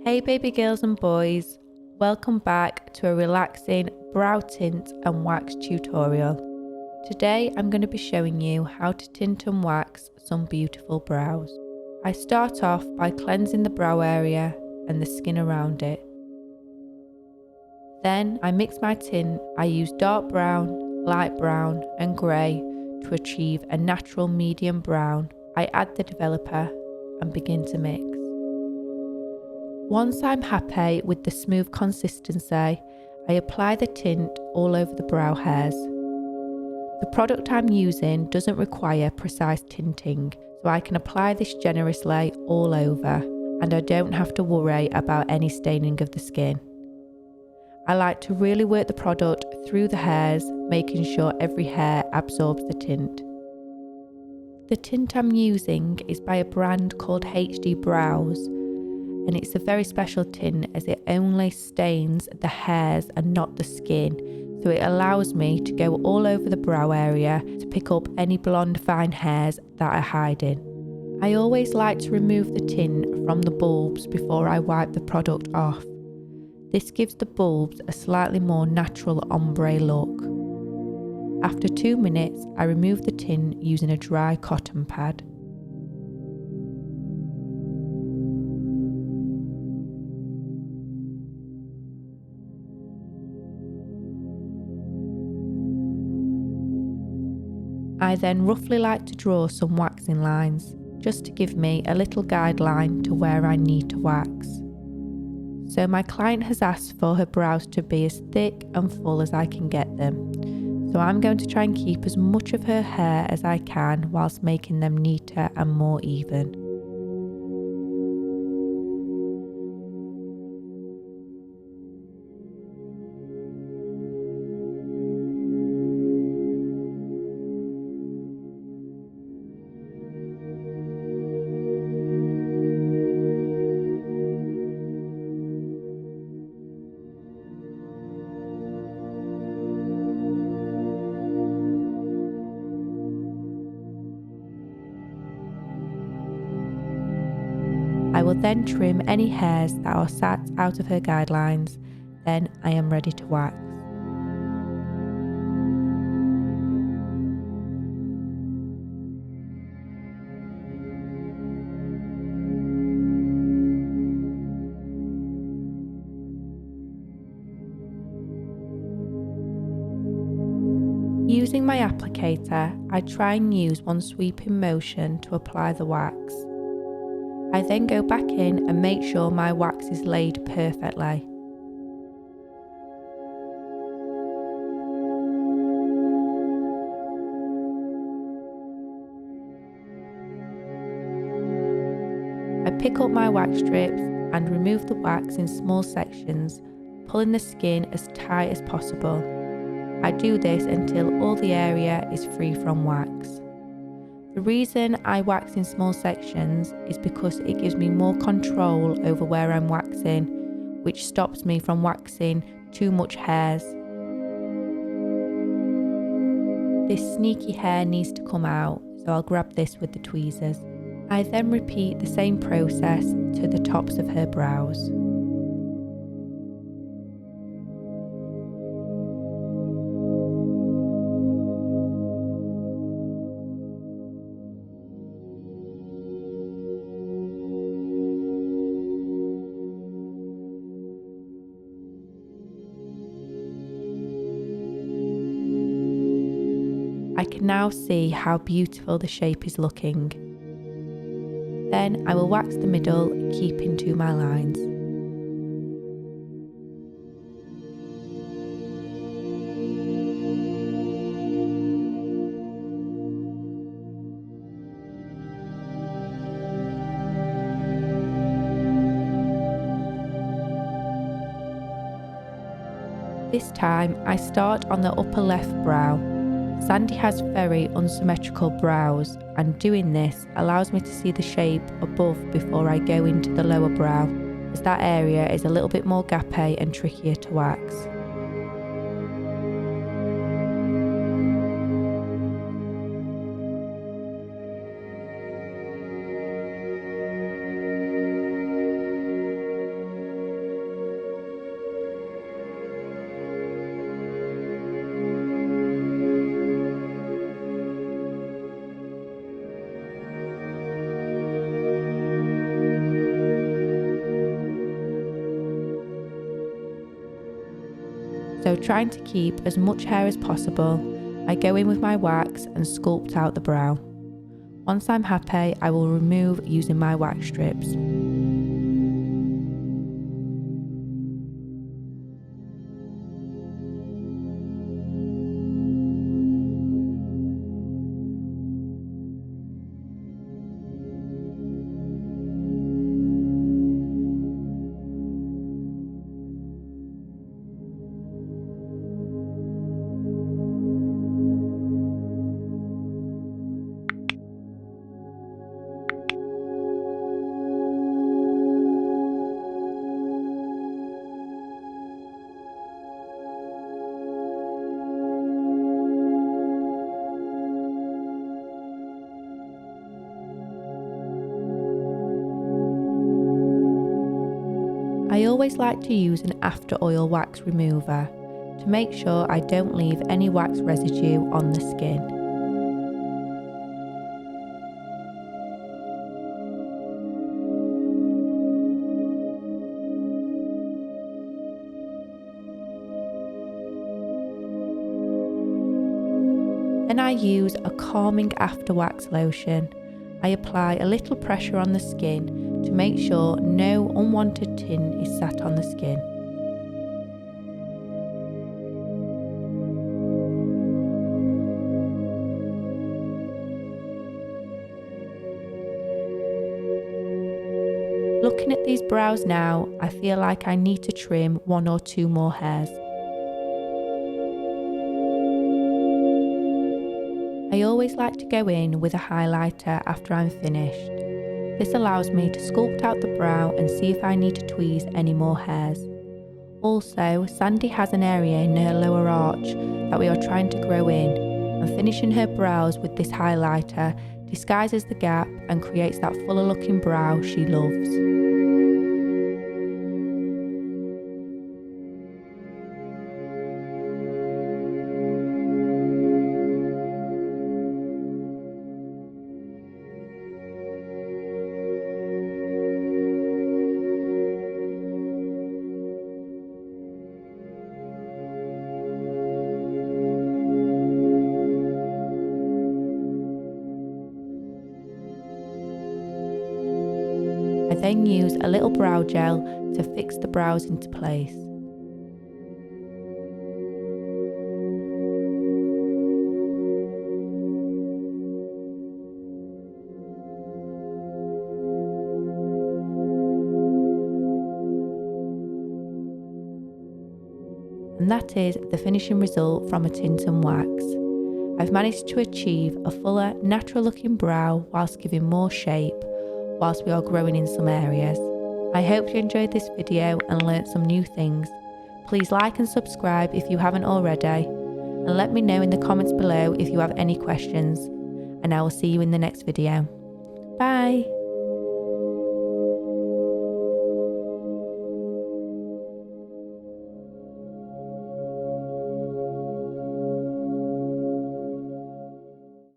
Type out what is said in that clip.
Hey baby girls and boys, welcome back to a relaxing brow tint and wax tutorial. Today I'm going to be showing you how to tint and wax some beautiful brows. I start off by cleansing the brow area and the skin around it. Then I mix my tint. I use dark brown, light brown and grey to achieve a natural medium brown. I add the developer and begin to mix. Once I'm happy with the smooth consistency, I apply the tint all over the brow hairs. The product I'm using doesn't require precise tinting, so I can apply this generously all over, and I don't have to worry about any staining of the skin. I like to really work the product through the hairs, making sure every hair absorbs the tint. The tint I'm using is by a brand called HD Brows, and it's a very special tint as it only stains the hairs and not the skin, so it allows me to go all over the brow area to pick up any blonde fine hairs that are hiding. I always like to remove the tint from the bulbs before I wipe the product off. This gives the bulbs a slightly more natural ombre look. After 2 minutes, I remove the tint using a dry cotton pad. I then roughly like to draw some waxing lines, just to give me a little guideline to where I need to wax. So my client has asked for her brows to be as thick and full as I can get them. So I'm going to try and keep as much of her hair as I can whilst making them neater and more even. I will then trim any hairs that are sat out of her guidelines, then I am ready to wax. Using my applicator, I try and use one sweeping motion to apply the wax. I then go back in and make sure my wax is laid perfectly. I pick up my wax strips and remove the wax in small sections, pulling the skin as tight as possible. I do this until all the area is free from wax. The reason I wax in small sections is because it gives me more control over where I'm waxing, which stops me from waxing too much hairs. This sneaky hair needs to come out, so I'll grab this with the tweezers. I then repeat the same process to the tops of her brows. I can now see how beautiful the shape is looking. Then I will wax the middle, keeping to my lines. This time I start on the upper left brow. Sandy has very unsymmetrical brows, and doing this allows me to see the shape above before I go into the lower brow, as that area is a little bit more gappy and trickier to wax. So trying to keep as much hair as possible, I go in with my wax and sculpt out the brow. Once I'm happy, I will remove using my wax strips. I always like to use an after oil wax remover to make sure I don't leave any wax residue on the skin. Then I use a calming after wax lotion. I apply a little pressure on the skin to make sure no unwanted tint is sat on the skin. Looking at these brows now, I feel like I need to trim 1 or 2 more hairs. I always like to go in with a highlighter after I'm finished. This allows me to sculpt out the brow and see if I need to tweeze any more hairs. Also, Sandy has an area in her lower arch that we are trying to grow in, and finishing her brows with this highlighter disguises the gap and creates that fuller looking brow she loves. I then use a little brow gel to fix the brows into place. And that is the finishing result from a tint and wax. I've managed to achieve a fuller, natural looking brow whilst giving more shape, whilst we are growing in some areas. I hope you enjoyed this video and learnt some new things. Please like and subscribe if you haven't already, and let me know in the comments below if you have any questions, and I will see you in the next video. Bye!